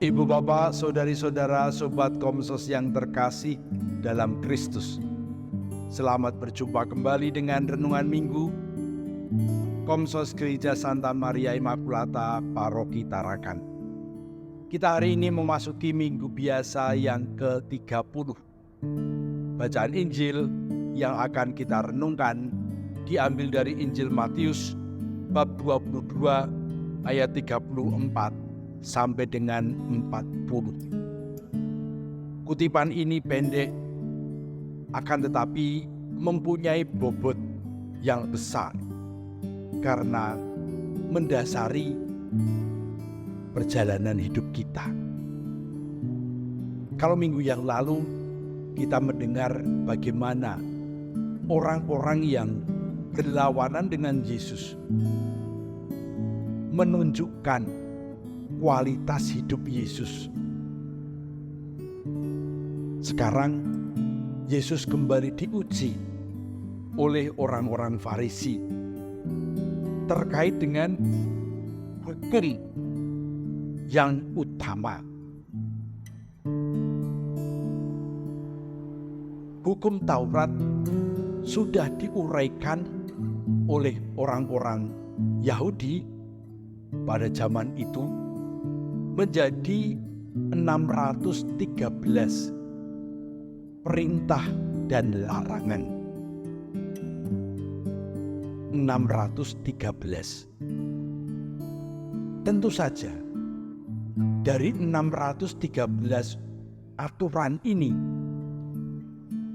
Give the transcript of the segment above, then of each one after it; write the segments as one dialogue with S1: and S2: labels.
S1: Ibu bapak, saudari-saudara, sobat Komsos yang terkasih dalam Kristus. Selamat berjumpa kembali dengan Renungan Minggu Komsos Gereja Santa Maria Immaculata Paroki Tarakan. Kita hari ini memasuki minggu biasa yang ke-30. Bacaan Injil yang akan kita renungkan diambil dari Injil Matius bab 22 ayat 34 sampai dengan 40. Kutipan ini pendek, akan tetapi mempunyai bobot yang besar karena mendasari perjalanan hidup kita. Kalau minggu yang lalu kita mendengar bagaimana orang-orang yang berlawanan dengan Yesus menunjukkan kualitas hidup Yesus. Sekarang Yesus kembali diuji oleh orang-orang Farisi terkait dengan hukum yang utama. Hukum Taurat sudah diuraikan oleh orang-orang Yahudi pada zaman itu menjadi 613 perintah dan larangan. 613. Tentu saja dari 613 aturan ini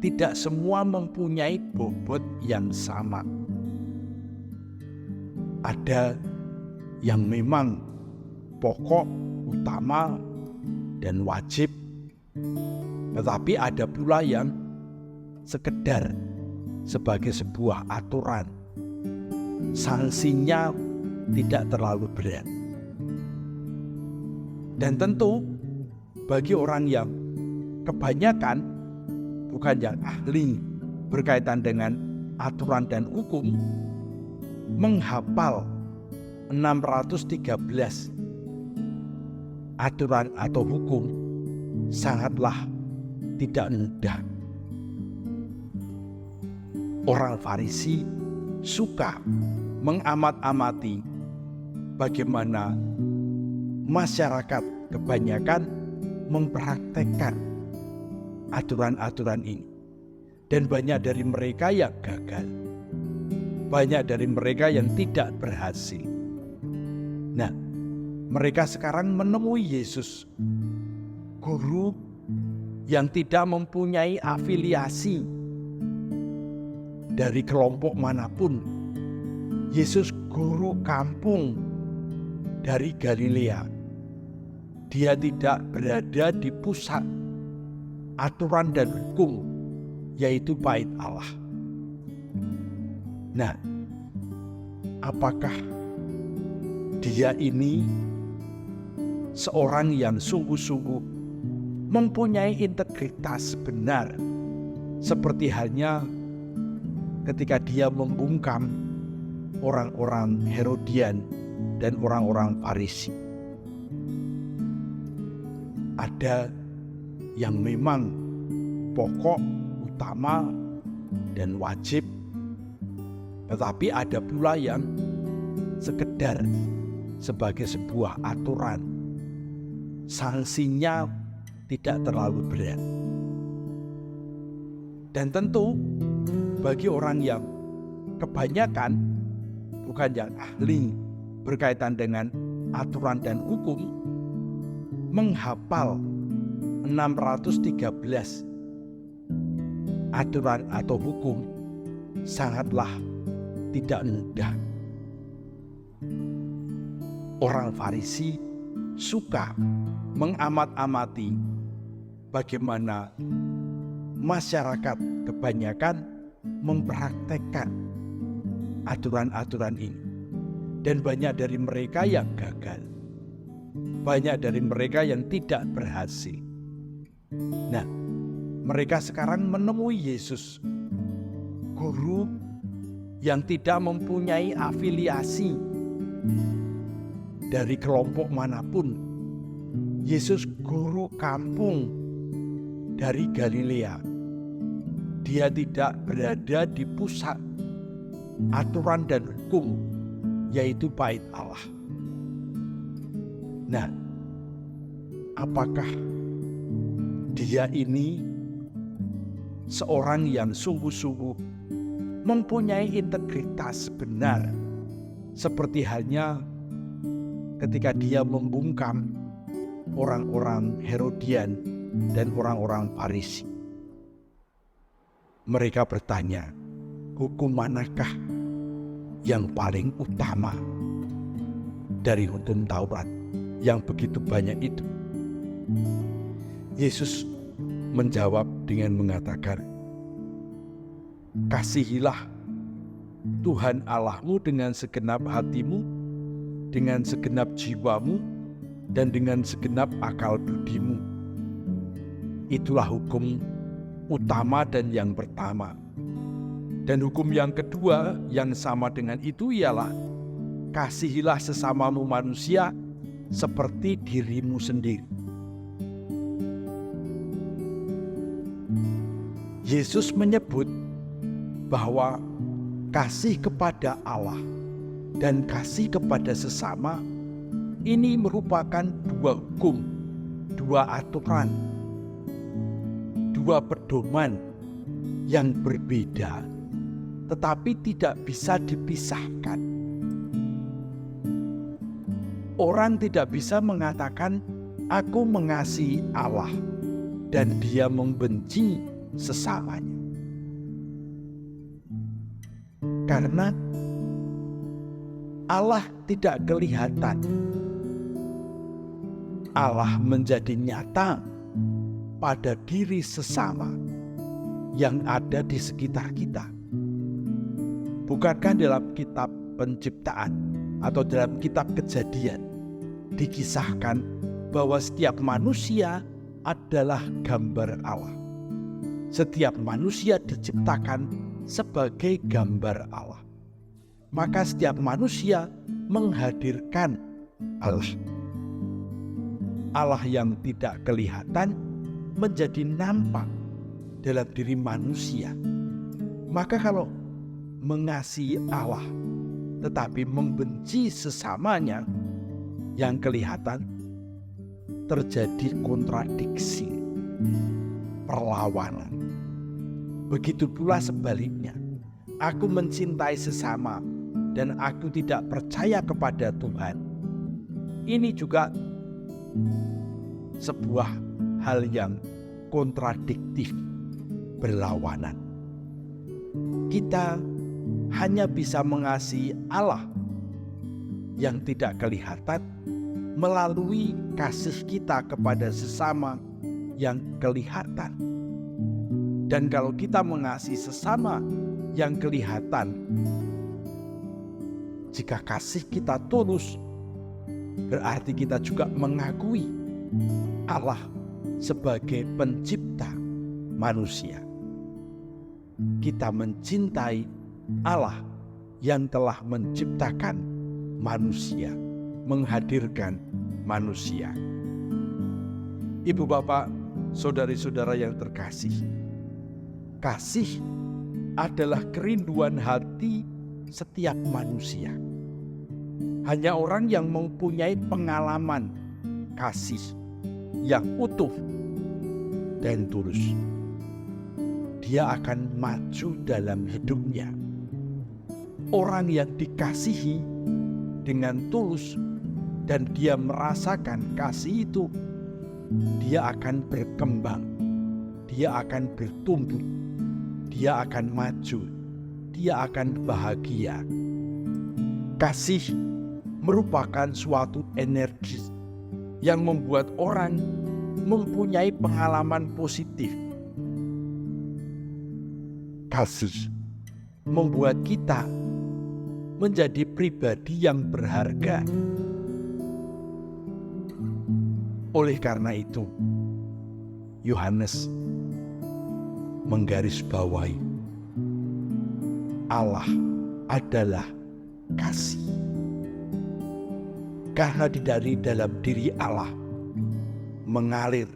S1: tidak semua mempunyai bobot yang sama. Ada yang memang pokok, utama, dan wajib, tetapi ada pula yang sekedar sebagai sebuah aturan. Sanksinya tidak terlalu berat. Dan tentu bagi orang yang kebanyakan bukan yang ahli berkaitan dengan aturan dan hukum, menghafal 613 aturan atau hukum sangatlah tidak mudah. Orang Farisi suka mengamat-amati bagaimana masyarakat kebanyakan mempraktekkan aturan-aturan ini. Dan banyak dari mereka yang gagal. Banyak dari mereka yang tidak berhasil. Nah, mereka sekarang menemui Yesus, guru yang tidak mempunyai afiliasi dari kelompok manapun. Yesus guru kampung dari Galilea. Dia tidak berada di pusat aturan dan hukum, yaitu Bait Allah. Nah, apakah dia ini seorang yang sungguh-sungguh mempunyai integritas benar, seperti halnya ketika dia membungkam orang-orang Herodian dan orang-orang Farisi? Ada yang memang pokok, utama, dan wajib, tetapi ada pula yang sekedar sebagai sebuah aturan. Sanksinya tidak terlalu berat. Dan tentu bagi orang yang kebanyakan bukan yang ahli berkaitan dengan aturan dan hukum, menghafal 613 aturan atau hukum sangatlah tidak mudah. Orang Farisi suka mengamat-amati bagaimana masyarakat kebanyakan mempraktekkan aturan-aturan ini. Dan banyak dari mereka yang gagal. Banyak dari mereka yang tidak berhasil. Nah, mereka sekarang menemui Yesus, guru yang tidak mempunyai afiliasi dari kelompok manapun, Yesus guru kampung dari Galilea. Dia tidak berada di pusat aturan dan hukum, yaitu bait Allah. Nah, apakah dia ini seorang yang sungguh-sungguh mempunyai integritas benar, seperti halnya ketika dia membungkam orang-orang Herodian dan orang-orang Farisi? Mereka bertanya, hukum manakah yang paling utama dari hukum Taurat yang begitu banyak itu? Yesus menjawab dengan mengatakan, kasihilah Tuhan Allahmu dengan segenap hatimu, dengan segenap jiwamu, dan dengan segenap akal budimu. Itulah hukum utama dan yang pertama. Dan hukum yang kedua yang sama dengan itu ialah, kasihilah sesamamu manusia seperti dirimu sendiri. Yesus menyebut bahwa kasih kepada Allah dan kasih kepada sesama ini merupakan dua hukum, dua aturan, dua pedoman yang berbeda, tetapi tidak bisa dipisahkan. Orang tidak bisa mengatakan, aku mengasihi Allah dan dia membenci sesamanya. Karena Allah tidak kelihatan. Allah menjadi nyata pada diri sesama yang ada di sekitar kita. Bukankah dalam kitab Penciptaan atau dalam kitab Kejadian dikisahkan bahwa setiap manusia adalah gambar Allah. Setiap manusia diciptakan sebagai gambar Allah. Maka setiap manusia menghadirkan Allah. Allah yang tidak kelihatan menjadi nampak dalam diri manusia. Maka kalau mengasihi Allah tetapi membenci sesamanya yang kelihatan, terjadi kontradiksi, perlawanan. Begitu pula sebaliknya, aku mencintai sesama dan aku tidak percaya kepada Tuhan. Ini juga sebuah hal yang kontradiktif, berlawanan. Kita hanya bisa mengasihi Allah yang tidak kelihatan melalui kasih kita kepada sesama yang kelihatan. Dan kalau kita mengasihi sesama yang kelihatan, jika kasih kita tulus, berarti kita juga mengakui Allah sebagai pencipta manusia. Kita mencintai Allah yang telah menciptakan manusia, menghadirkan manusia. Ibu bapak, saudari-saudara yang terkasih, kasih adalah kerinduan hati setiap manusia. Hanya orang yang mempunyai pengalaman kasih yang utuh dan tulus, dia akan maju dalam hidupnya. Orang yang dikasihi dengan tulus dan dia merasakan kasih itu, dia akan berkembang, dia akan bertumbuh, dia akan maju, dia akan bahagia. Kasih merupakan suatu energi yang membuat orang mempunyai pengalaman positif. Kasih membuat kita menjadi pribadi yang berharga. Oleh karena itu, Yohanes menggarisbawahi Allah adalah kasih. Karena dari dalam diri Allah mengalir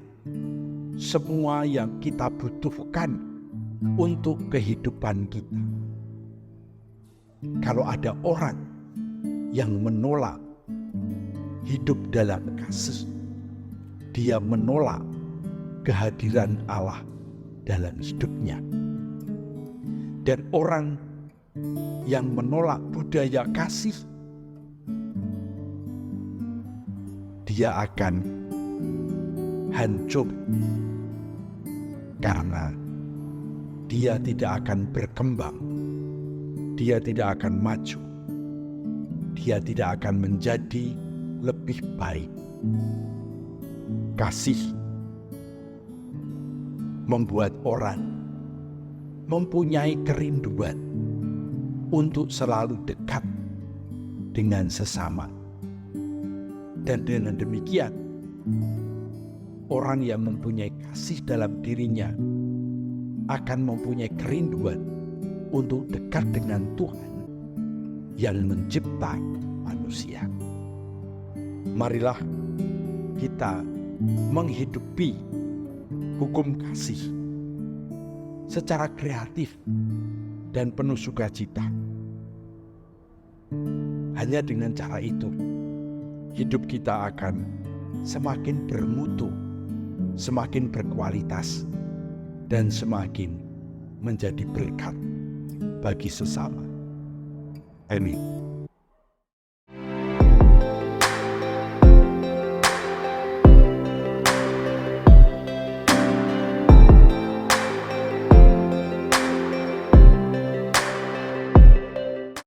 S1: semua yang kita butuhkan untuk kehidupan kita. Kalau ada orang yang menolak hidup dalam kasih, dia menolak kehadiran Allah dalam hidupnya. Dan orang yang menolak budaya kasih, dia akan hancur karena dia tidak akan berkembang, dia tidak akan maju, dia tidak akan menjadi lebih baik. Kasih membuat orang mempunyai kerinduan untuk selalu dekat dengan sesama. Dan dengan demikian, orang yang mempunyai kasih dalam dirinya akan mempunyai kerinduan untuk dekat dengan Tuhan yang mencipta manusia. Marilah kita menghidupi hukum kasih secara kreatif dan penuh sukacita. Hanya dengan cara itu, hidup kita akan semakin bermutu, semakin berkualitas, dan semakin menjadi berkat bagi sesama. Amin.